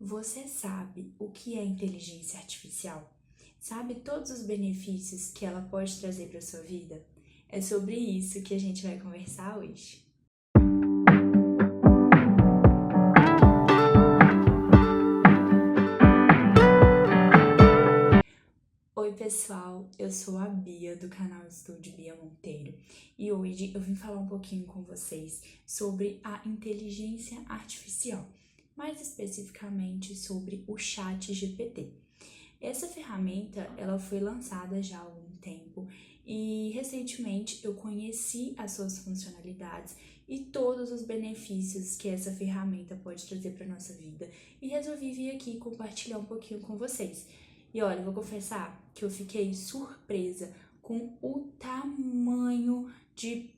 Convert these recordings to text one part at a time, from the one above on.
Você sabe o que é inteligência artificial? Sabe todos os benefícios que ela pode trazer para a sua vida? É sobre isso que a gente vai conversar hoje. Oi pessoal, eu sou a Bia do canal Estúdio Bia Monteiro e hoje eu vim falar um pouquinho com vocês sobre a inteligência artificial, mais especificamente sobre o ChatGPT. Essa ferramenta, ela foi lançada já há algum tempo e recentemente eu conheci as suas funcionalidades e todos os benefícios que essa ferramenta pode trazer para nossa vida e resolvi vir aqui compartilhar um pouquinho com vocês. E olha, eu vou confessar que eu fiquei surpresa com o tamanho de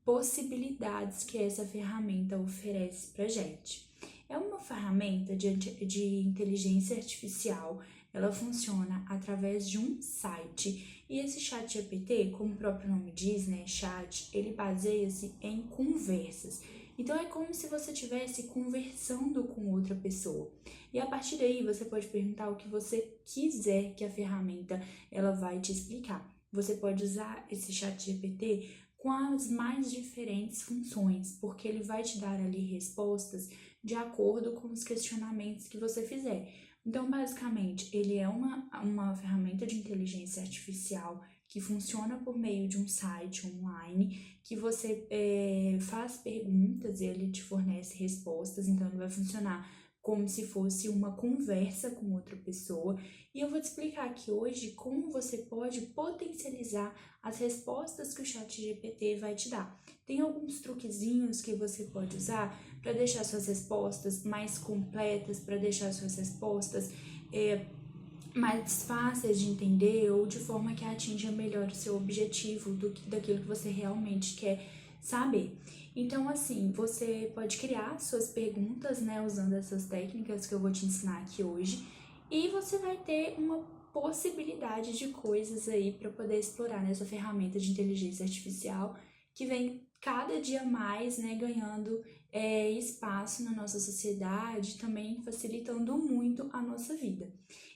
possibilidades que essa ferramenta oferece pra gente. É uma ferramenta de inteligência artificial. Ela funciona através de um site e esse chat GPT, como o próprio nome diz, né, chat, ele baseia-se em conversas. Então é como se você estivesse conversando com outra pessoa. E a partir daí você pode perguntar o que você quiser que a ferramenta ela vai te explicar. Você pode usar esse chat GPT com as mais diferentes funções, porque ele vai te dar ali respostas de acordo com os questionamentos que você fizer. Então, basicamente, ele é uma ferramenta de inteligência artificial que funciona por meio de um site online, que você faz perguntas e ele te fornece respostas, então ele vai funcionar como se fosse uma conversa com outra pessoa. E eu vou te explicar aqui hoje como você pode potencializar as respostas que o ChatGPT vai te dar. Tem alguns truquezinhos que você pode usar para deixar suas respostas mais completas, para deixar suas respostas mais fáceis de entender ou de forma que atinja melhor o seu objetivo daquilo que você realmente quer saber. Então, assim, você pode criar suas perguntas, né, usando essas técnicas que eu vou te ensinar aqui hoje, e você vai ter uma possibilidade de coisas aí para poder explorar nessa ferramenta de inteligência artificial que vem cada dia mais, né, ganhando espaço na nossa sociedade, também facilitando muito a nossa vida.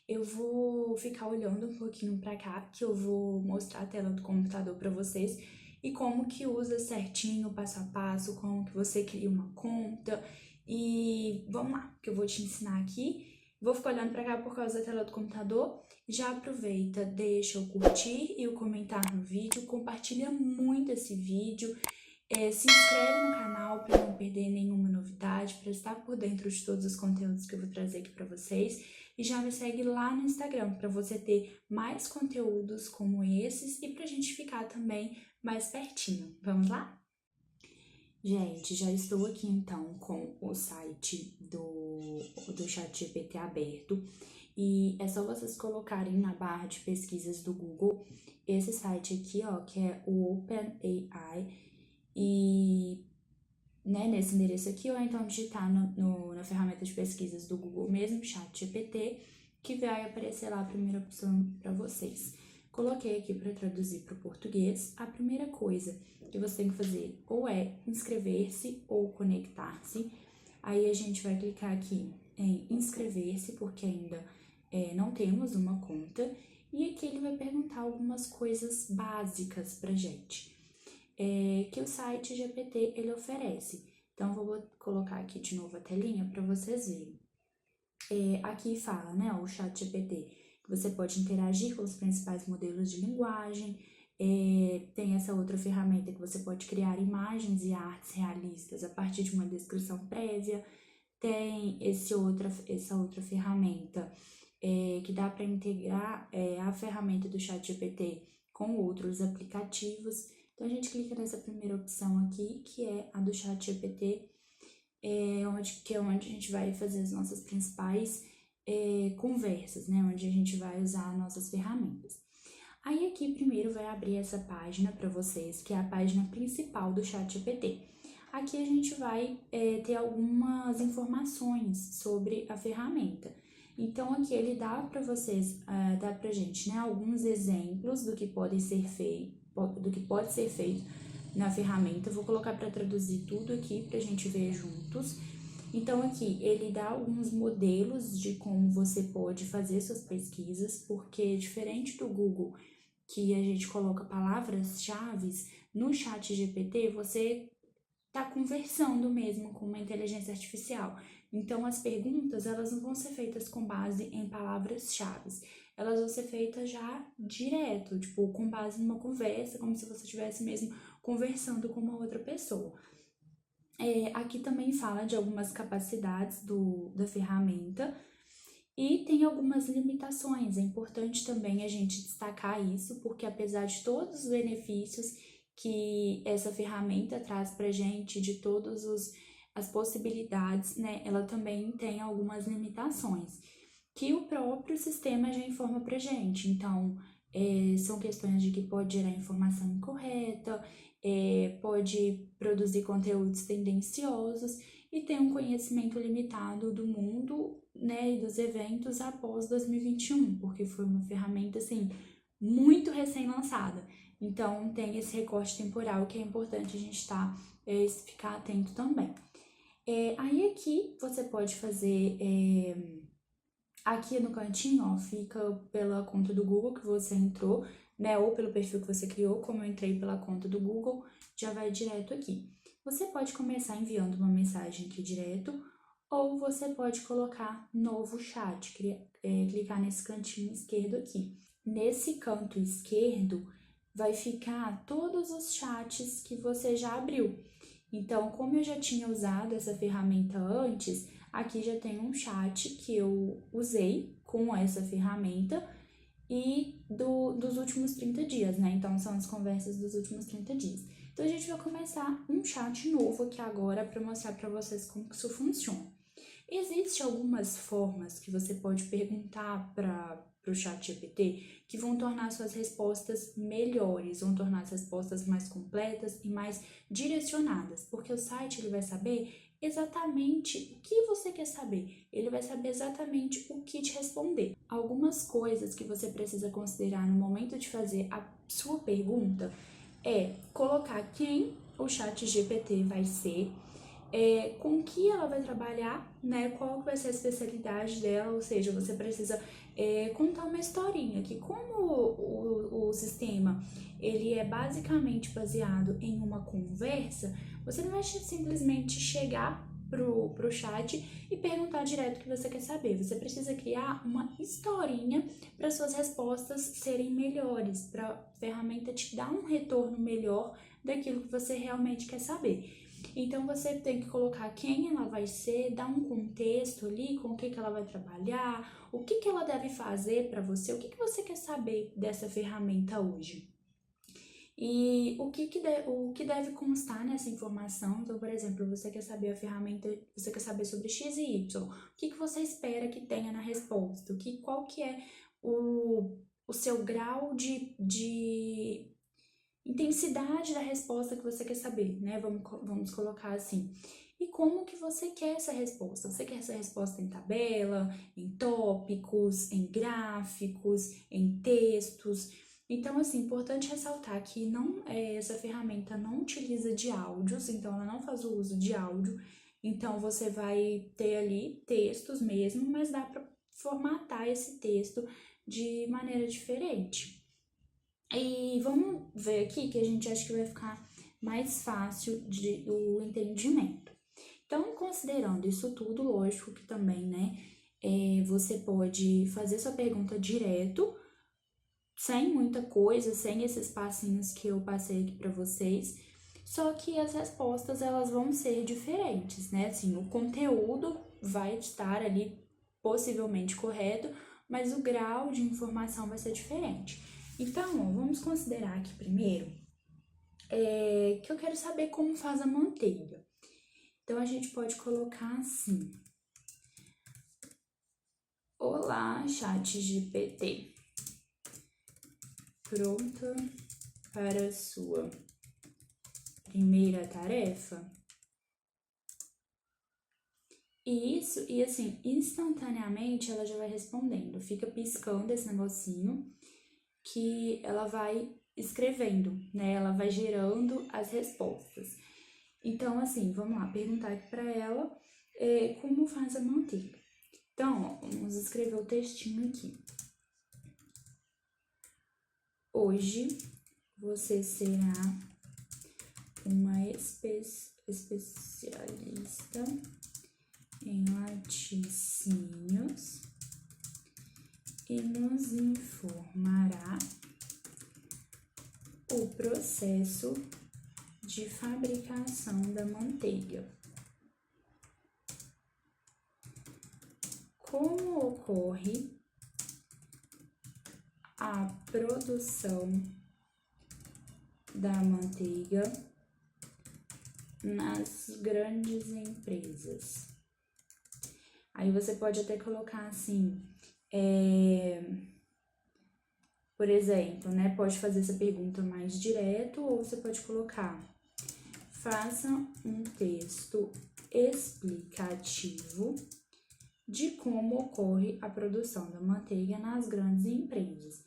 Eu vou ficar olhando um pouquinho para cá, que eu vou mostrar a tela do computador para vocês e como que usa certinho, passo a passo, como que você cria uma conta. E vamos lá, que eu vou te ensinar aqui. Vou ficar olhando para cá por causa da tela do computador. Já aproveita, deixa o curtir e o comentar no vídeo, compartilha muito esse vídeo. Se inscreve no canal para não perder nenhuma novidade, para estar por dentro de todos os conteúdos que eu vou trazer aqui para vocês. E já me segue lá no Instagram para você ter mais conteúdos como esses e para a gente ficar também mais pertinho. Vamos lá? Gente, já estou aqui então com o site do ChatGPT aberto e é só vocês colocarem na barra de pesquisas do Google esse site aqui, ó, que é o OpenAI, e nesse endereço aqui, ou então digitar na ferramenta de pesquisas do Google mesmo, ChatGPT, que vai aparecer lá a primeira opção para vocês. Coloquei aqui para traduzir para o português. A primeira coisa que você tem que fazer ou é inscrever-se ou conectar-se. Aí a gente vai clicar aqui em inscrever-se, porque ainda não temos uma conta. E aqui ele vai perguntar algumas coisas básicas pra gente. Que o site GPT ele oferece. Então, vou colocar aqui de novo a telinha para vocês verem. Aqui fala, né, o chat GPT, que você pode interagir com os principais modelos de linguagem. Tem essa outra ferramenta que você pode criar imagens e artes realistas a partir de uma descrição prévia. Tem essa outra ferramenta que dá para integrar a ferramenta do chat GPT com outros aplicativos. Então, a gente clica nessa primeira opção aqui, que é a do ChatGPT, que é onde a gente vai fazer as nossas principais conversas, né? Onde a gente vai usar nossas ferramentas. Aí aqui primeiro vai abrir essa página para vocês, que é a página principal do ChatGPT. Aqui a gente vai ter algumas informações sobre a ferramenta. Então aqui ele dá para vocês, dá pra gente, né, alguns exemplos do que pode ser feito na ferramenta. Eu vou colocar para traduzir tudo aqui pra gente ver juntos. Então, aqui, ele dá alguns modelos de como você pode fazer suas pesquisas, porque diferente do Google, que a gente coloca palavras-chave, no chat GPT você está conversando mesmo com uma inteligência artificial. Então, as perguntas, elas não vão ser feitas com base em palavras-chave. Elas vão ser feitas já direto, tipo, com base numa conversa, como se você estivesse mesmo conversando com uma outra pessoa. Aqui também fala de algumas capacidades da ferramenta e tem algumas limitações. É importante também a gente destacar isso, porque apesar de todos os benefícios que essa ferramenta traz para a gente, de todas as possibilidades, né, ela também tem algumas limitações que o próprio sistema já informa para a gente. Então, são questões de que pode gerar informação incorreta, pode produzir conteúdos tendenciosos e tem um conhecimento limitado do mundo, né, e dos eventos após 2021, porque foi uma ferramenta, assim, muito recém-lançada. Então, tem esse recorte temporal que é importante a gente ficar atento também. Aí aqui você pode fazer, aqui no cantinho, ó, fica pela conta do Google que você entrou, né, ou pelo perfil que você criou. Como eu entrei pela conta do Google, já vai direto aqui. Você pode começar enviando uma mensagem aqui direto, ou você pode colocar novo chat, clicar nesse cantinho esquerdo aqui. Nesse canto esquerdo vai ficar todos os chats que você já abriu. Então, como eu já tinha usado essa ferramenta antes, aqui já tem um chat que eu usei com essa ferramenta e dos últimos 30 dias, né? Então, são as conversas dos últimos 30 dias. Então, a gente vai começar um chat novo aqui agora para mostrar para vocês como que isso funciona. Existem algumas formas que você pode perguntar para o chat GPT que vão tornar suas respostas melhores, vão tornar as respostas mais completas e mais direcionadas, porque o site ele vai saber exatamente o que você quer saber, ele vai saber exatamente o que te responder. Algumas coisas que você precisa considerar no momento de fazer a sua pergunta é colocar quem o chat GPT vai ser, com que ela vai trabalhar, né? Qual vai ser a especialidade dela, ou seja, você precisa contar uma historinha, que como o sistema ele é basicamente baseado em uma conversa, você não vai simplesmente chegar pro chat e perguntar direto o que você quer saber. Você precisa criar uma historinha para suas respostas serem melhores, para a ferramenta te dar um retorno melhor daquilo que você realmente quer saber. Então, você tem que colocar quem ela vai ser, dar um contexto ali, com o que ela vai trabalhar, o que ela deve fazer para você, o que você quer saber dessa ferramenta hoje. E o que deve constar nessa informação. Então, por exemplo, você quer saber a ferramenta, você quer saber sobre X e Y, o que você espera que tenha na resposta, qual que é o seu grau de intensidade da resposta que você quer saber, né? Vamos colocar assim. E como que você quer essa resposta? Você quer essa resposta em tabela, em tópicos, em gráficos, em textos? Então, assim, importante ressaltar que essa ferramenta não utiliza de áudios, então ela não faz o uso de áudio. Então, você vai ter ali textos mesmo, mas dá para formatar esse texto de maneira diferente. E vamos ver aqui que a gente acha que vai ficar mais fácil o entendimento. Então, considerando isso tudo, lógico que também, né, você pode fazer sua pergunta direto, sem muita coisa, sem esses passinhos que eu passei aqui para vocês, só que as respostas, elas vão ser diferentes, né, assim, o conteúdo vai estar ali possivelmente correto, mas o grau de informação vai ser diferente. Então, ó, vamos considerar aqui primeiro que eu quero saber como faz a manteiga. Então, a gente pode colocar assim: Olá, ChatGPT. Pronta para a sua primeira tarefa? E assim, instantaneamente ela já vai respondendo. Fica piscando esse negocinho que ela vai escrevendo, né? Ela vai gerando as respostas. Então, assim, vamos lá, perguntar aqui para ela. como faz a manteiga. Então, ó, vamos escrever o textinho aqui. Hoje você será uma especialista em laticínios e nos informará o processo de fabricação da manteiga. Como ocorre a produção da manteiga nas grandes empresas? Aí você pode até colocar assim, por exemplo, né? Pode fazer essa pergunta mais direto ou você pode colocar: faça um texto explicativo de como ocorre a produção da manteiga nas grandes empresas.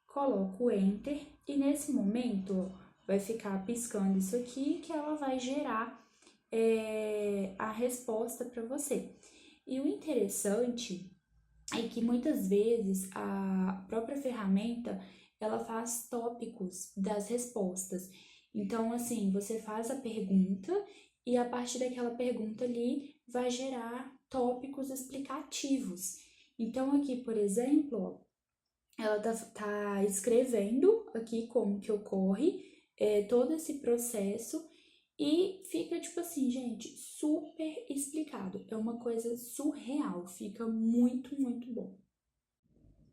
Coloco o Enter e nesse momento vai ficar piscando isso aqui que ela vai gerar a resposta para você. E o interessante é que muitas vezes a própria ferramenta ela faz tópicos das respostas. Então, assim, você faz a pergunta e a partir daquela pergunta ali vai gerar tópicos explicativos. Então, aqui, por exemplo, ó, ela tá escrevendo aqui como que ocorre todo esse processo e fica tipo assim, gente, super explicado. É uma coisa surreal, fica muito, muito bom.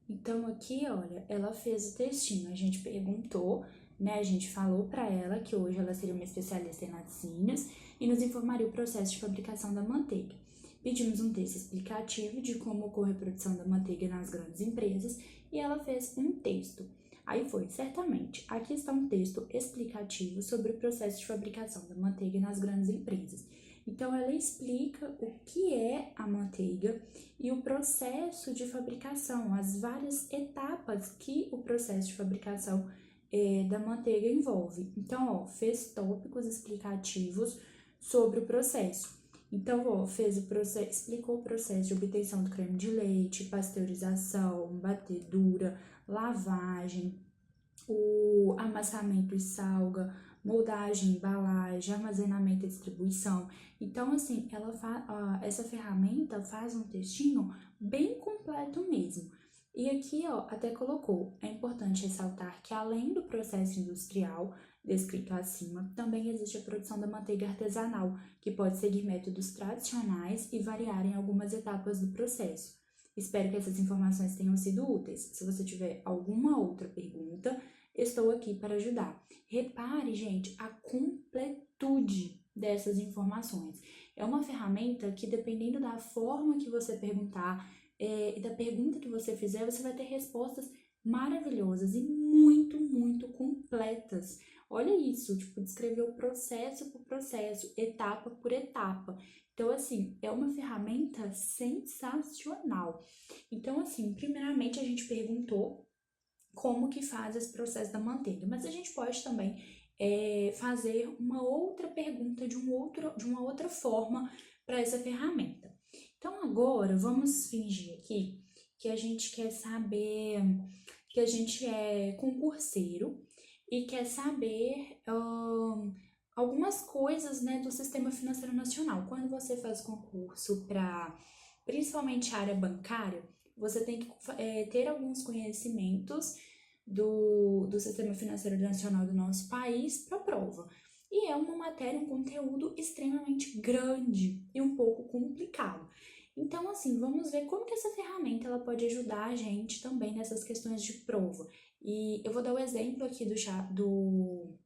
Então, aqui, olha, ela fez o textinho, a gente perguntou, né? A gente falou para ela que hoje ela seria uma especialista em laticínios e nos informaria o processo de fabricação da manteiga. Pedimos um texto explicativo de como ocorre a produção da manteiga nas grandes empresas e ela fez um texto. Aí foi, certamente, aqui está um texto explicativo sobre o processo de fabricação da manteiga nas grandes empresas. Então, ela explica o que é a manteiga e o processo de fabricação, as várias etapas que o processo de fabricação da manteiga envolve. Então, ó, fez tópicos explicativos sobre o processo. Então, ó, explicou o processo de obtenção do creme de leite, pasteurização, batedura, lavagem, o amassamento e salga, moldagem, embalagem, armazenamento e distribuição. Então, assim, essa ferramenta faz um textinho bem completo mesmo. E aqui, ó, até colocou, é importante ressaltar que além do processo industrial descrito acima, também existe a produção da manteiga artesanal, que pode seguir métodos tradicionais e variar em algumas etapas do processo. Espero que essas informações tenham sido úteis. Se você tiver alguma outra pergunta, estou aqui para ajudar. Repare, gente, a completude dessas informações. É uma ferramenta que, dependendo da forma que você perguntar e da pergunta que você fizer, você vai ter respostas maravilhosas e muito, muito completas. Olha isso, tipo, descreveu processo por processo, etapa por etapa. Então, assim, é uma ferramenta sensacional. Então, assim, primeiramente a gente perguntou como que faz esse processo da manteiga, mas a gente pode também fazer uma outra pergunta de uma outra forma para essa ferramenta. Então, agora vamos fingir aqui que a gente quer saber, que a gente é concurseiro e quer saber algumas coisas, né, do Sistema Financeiro Nacional. Quando você faz concurso para, principalmente a área bancária, você tem que ter alguns conhecimentos do Sistema Financeiro Nacional do nosso país para a prova. E é uma matéria, um conteúdo extremamente grande e um pouco complicado. Então, assim, vamos ver como que essa ferramenta ela pode ajudar a gente também nessas questões de prova. E eu vou dar o exemplo aqui do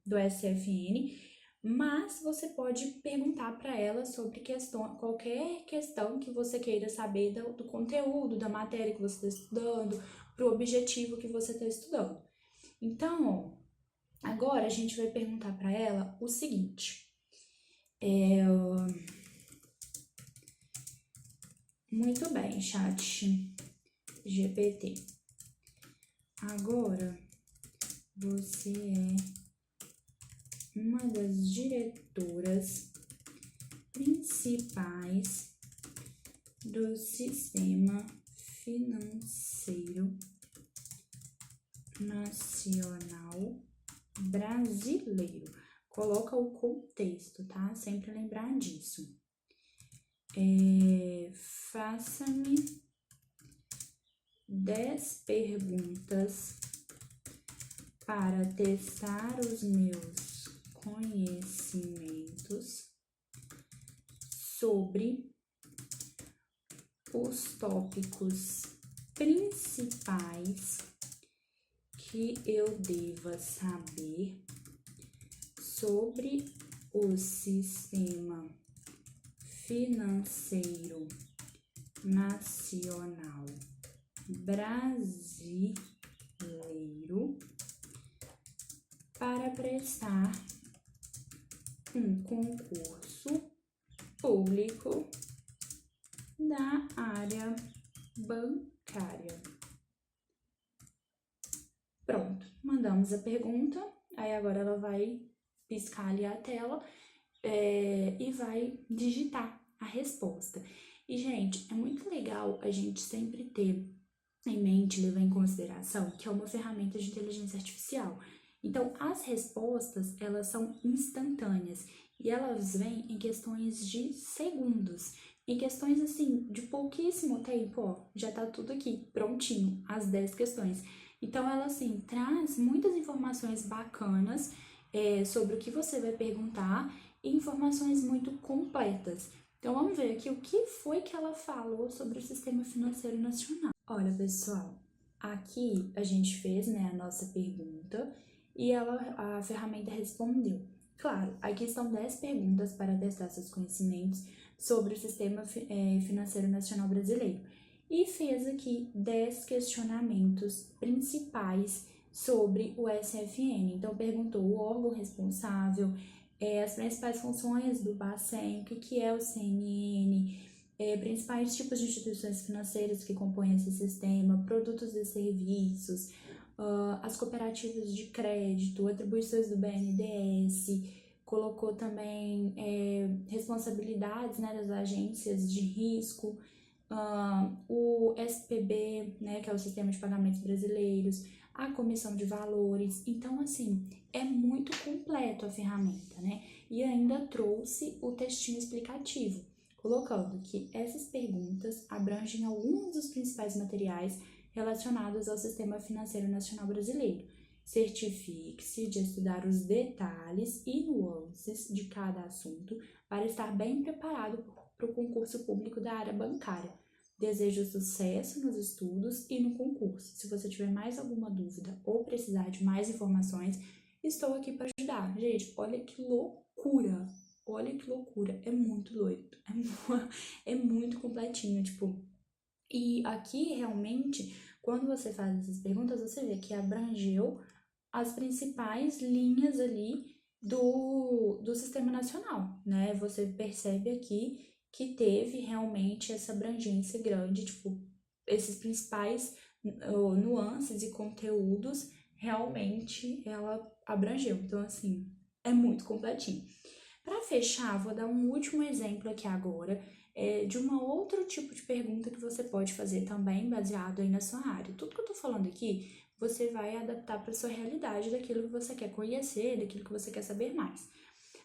SFN, mas você pode perguntar para ela sobre qualquer questão que você queira saber do conteúdo, da matéria que você está estudando, para o objetivo que você está estudando. Então, ó, agora a gente vai perguntar para ela o seguinte. Muito bem, chat GPT. Agora, você é uma das diretoras principais do sistema financeiro nacional brasileiro. Coloca o contexto, tá? Sempre lembrar disso. Faça-me 10 perguntas para testar os meus conhecimentos sobre os tópicos principais que eu deva saber sobre o sistema financeiro nacional brasileiro para prestar um concurso público da área bancária. Pronto, mandamos a pergunta, aí agora ela vai piscar ali a tela e vai digitar a resposta. E, gente, é muito legal a gente sempre ter em mente, levar em consideração que é uma ferramenta de inteligência artificial. Então, as respostas, elas são instantâneas e elas vêm em questões de segundos. Em questões, assim, de pouquíssimo tempo, ó, já tá tudo aqui, prontinho, as 10 questões. Então, ela, assim, traz muitas informações bacanas sobre o que você vai perguntar e informações muito completas. Então, vamos ver aqui o que foi que ela falou sobre o Sistema Financeiro Nacional. Olha, pessoal, aqui a gente fez, né, a nossa pergunta e a ferramenta respondeu. Claro, aqui estão 10 perguntas para testar seus conhecimentos sobre o Sistema Financeiro Nacional Brasileiro e fez aqui 10 questionamentos principais sobre o SFN. Então, perguntou o órgão responsável, as principais funções do Bacen, o que é o CNN, principais tipos de instituições financeiras que compõem esse sistema, produtos e serviços, as cooperativas de crédito, atribuições do BNDES, colocou também responsabilidades, né, das agências de risco, o SPB, né, que é o Sistema de Pagamentos Brasileiros, a Comissão de Valores. Então, assim, é muito completo a ferramenta, né? E ainda trouxe o textinho explicativo, colocando que essas perguntas abrangem alguns dos principais materiais relacionados ao Sistema Financeiro Nacional Brasileiro. Certifique-se de estudar os detalhes e nuances de cada assunto para estar bem preparado para o concurso público da área bancária. Desejo sucesso nos estudos e no concurso. Se você tiver mais alguma dúvida ou precisar de mais informações, estou aqui para ajudar. Gente, olha que loucura! Olha que loucura! É muito doido. É muito completinho, tipo. E aqui, realmente, quando você faz essas perguntas, você vê que abrangeu as principais linhas ali do Sistema Nacional, né? Você percebe aqui que teve realmente essa abrangência grande, tipo, esses principais nuances e conteúdos, realmente ela abrangeu. Então, assim, é muito completinho. Para fechar, vou dar um último exemplo aqui agora, de um outro tipo de pergunta que você pode fazer também, baseado aí na sua área. Tudo que eu tô falando aqui, você vai adaptar para sua realidade, daquilo que você quer conhecer, daquilo que você quer saber mais.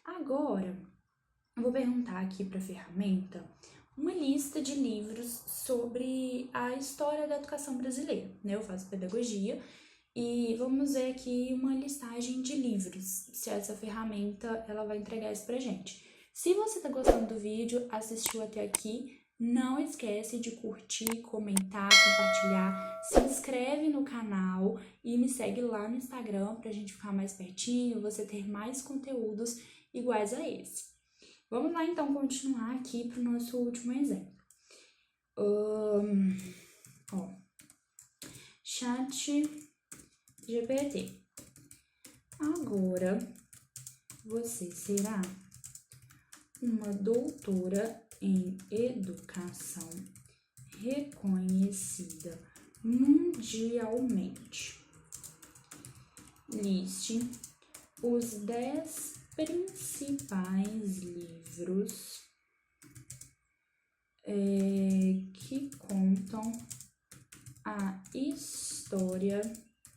Agora, eu vou perguntar aqui para a ferramenta uma lista de livros sobre a história da educação brasileira, né? Eu faço pedagogia e vamos ver aqui uma listagem de livros, se essa ferramenta ela vai entregar isso pra gente. Se você tá gostando do vídeo, assistiu até aqui, não esquece de curtir, comentar, compartilhar, se inscreve no canal e me segue lá no Instagram pra gente ficar mais pertinho, você ter mais conteúdos iguais a esse. Vamos lá então continuar aqui pro nosso último exemplo. Chat GPT. Agora você será uma doutora em educação reconhecida mundialmente. Liste os 10 principais livros que contam a história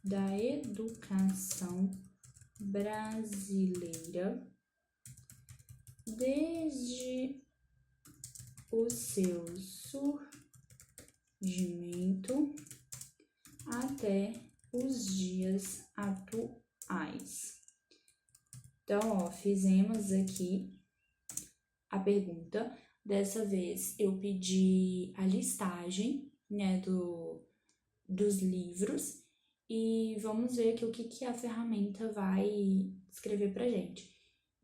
da educação brasileira desde o seu surgimento até os dias atuais. Então, fizemos aqui a pergunta. Dessa vez eu pedi a listagem, né, dos livros e vamos ver aqui o que a ferramenta vai escrever pra gente.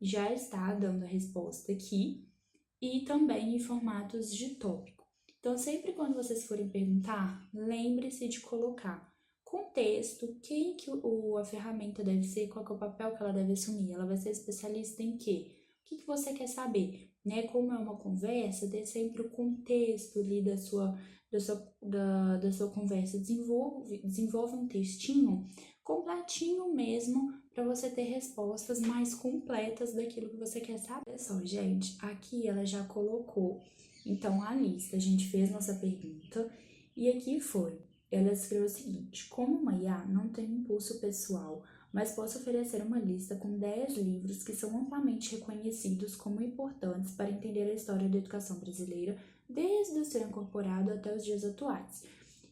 Já está dando a resposta aqui e também em formatos de tópico. Então, sempre quando vocês forem perguntar, lembre-se de colocar contexto, quem que a ferramenta deve ser, qual que é o papel que ela deve assumir, ela vai ser especialista em quê? O que você quer saber? Né? Como é uma conversa, dê sempre o contexto ali da sua conversa. Desenvolve um textinho completinho mesmo, para você ter respostas mais completas daquilo que você quer saber. Olha só, gente, aqui ela já colocou, então, a lista. A gente fez nossa pergunta e aqui foi. Ela escreveu o seguinte: como uma IA não tem impulso pessoal, mas posso oferecer uma lista com 10 livros que são amplamente reconhecidos como importantes para entender a história da educação brasileira desde o seu incorporado até os dias atuais.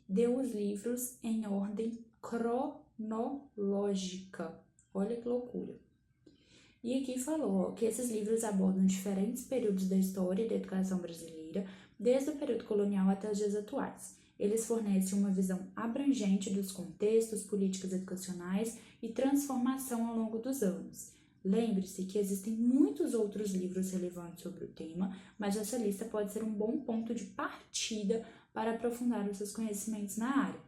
Deu os livros em ordem cronológica. Olha que loucura. E aqui falou que esses livros abordam diferentes períodos da história e da educação brasileira, desde o período colonial até os dias atuais. Eles fornecem uma visão abrangente dos contextos, políticas educacionais e transformação ao longo dos anos. Lembre-se que existem muitos outros livros relevantes sobre o tema, mas essa lista pode ser um bom ponto de partida para aprofundar os seus conhecimentos na área.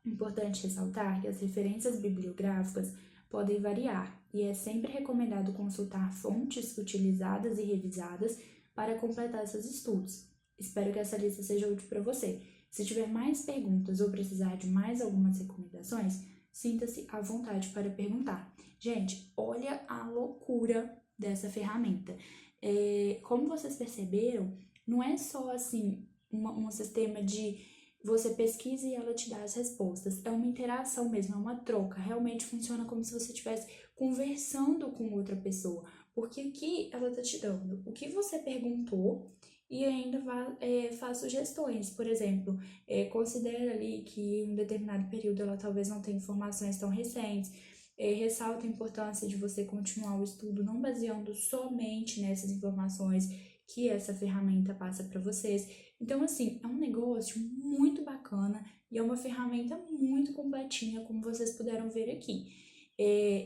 Importante ressaltar que as referências bibliográficas podem variar e é sempre recomendado consultar fontes utilizadas e revisadas para completar seus estudos. Espero que essa lista seja útil para você. Se tiver mais perguntas ou precisar de mais algumas recomendações, sinta-se à vontade para perguntar. Gente, olha a loucura dessa ferramenta. Como vocês perceberam, não é só assim um sistema de você pesquisa e ela te dá as respostas. É uma interação mesmo, é uma troca. Realmente funciona como se você estivesse conversando com outra pessoa. Porque aqui ela está te dando o que você perguntou e ainda faz sugestões. Por exemplo, considera ali que em um determinado período ela talvez não tenha informações tão recentes. Ressalta a importância de você continuar o estudo não baseando somente nessas informações que essa ferramenta passa para vocês. Então, assim, é um negócio muito bacana e é uma ferramenta muito completinha, como vocês puderam ver aqui.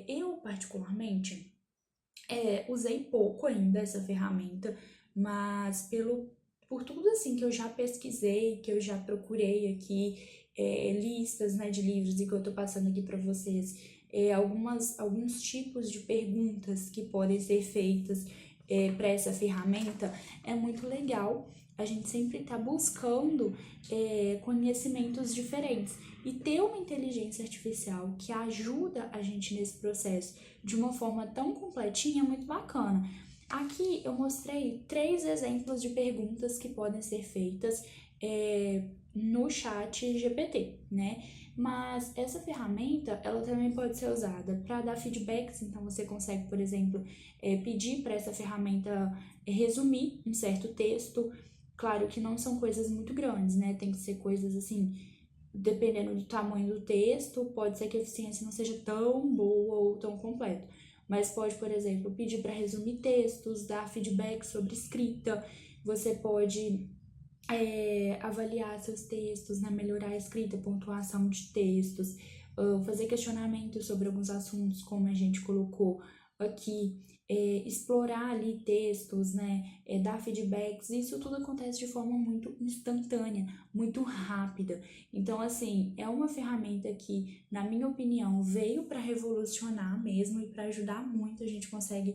Eu, particularmente, usei pouco ainda essa ferramenta, mas por tudo assim que eu já pesquisei, que eu já procurei aqui, listas, né, de livros e que eu tô passando aqui para vocês, alguns tipos de perguntas que podem ser feitas para essa ferramenta, é muito legal. A gente sempre está buscando conhecimentos diferentes e ter uma inteligência artificial que ajuda a gente nesse processo de uma forma tão completinha é muito bacana. Aqui eu mostrei 3 exemplos de perguntas que podem ser feitas no chat GPT, né? Mas essa ferramenta, ela também pode ser usada para dar feedbacks, então você consegue, por exemplo, pedir para essa ferramenta resumir um certo texto. Claro que não são coisas muito grandes, né? Tem que ser coisas assim, dependendo do tamanho do texto, pode ser que a eficiência não seja tão boa ou tão completa. Mas pode, por exemplo, pedir para resumir textos, dar feedback sobre escrita. Você pode avaliar seus textos, né? Melhorar a escrita, pontuação de textos, fazer questionamentos sobre alguns assuntos, como a gente colocou aqui, explorar ali textos, né? Dar feedbacks. Isso tudo acontece de forma muito instantânea, muito rápida. Então, assim, é uma ferramenta que, na minha opinião, veio para revolucionar mesmo e para ajudar muito. A gente consegue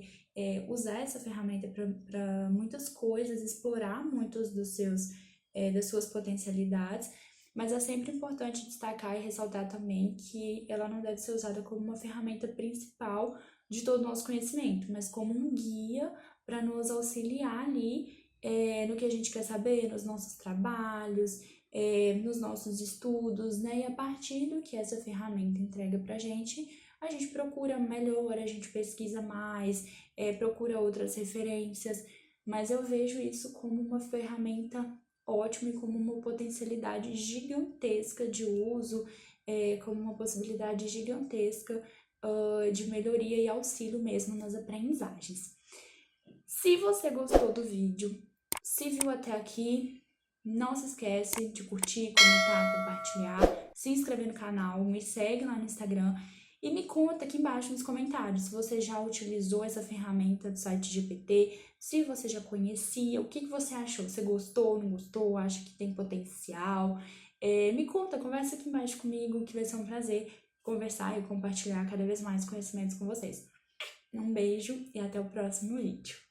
usar essa ferramenta para muitas coisas, explorar muitos das suas potencialidades, mas é sempre importante destacar e ressaltar também que ela não deve ser usada como uma ferramenta principal de todo o nosso conhecimento, mas como um guia para nos auxiliar ali no que a gente quer saber, nos nossos trabalhos, nos nossos estudos, né? E a partir do que essa ferramenta entrega pra gente, a gente procura melhor, a gente pesquisa mais, procura outras referências, mas eu vejo isso como uma ferramenta ótima e como uma potencialidade gigantesca de uso, como uma possibilidade gigantesca de melhoria e auxílio mesmo nas aprendizagens. Se você gostou do vídeo, se viu até aqui, não se esquece de curtir, comentar, compartilhar, se inscrever no canal, me segue lá no Instagram e me conta aqui embaixo nos comentários se você já utilizou essa ferramenta do site GPT, se você já conhecia, o que você achou, você gostou, não gostou, acha que tem potencial. Me conta, conversa aqui embaixo comigo, que vai ser um prazer conversar e compartilhar cada vez mais conhecimentos com vocês. Um beijo e até o próximo vídeo.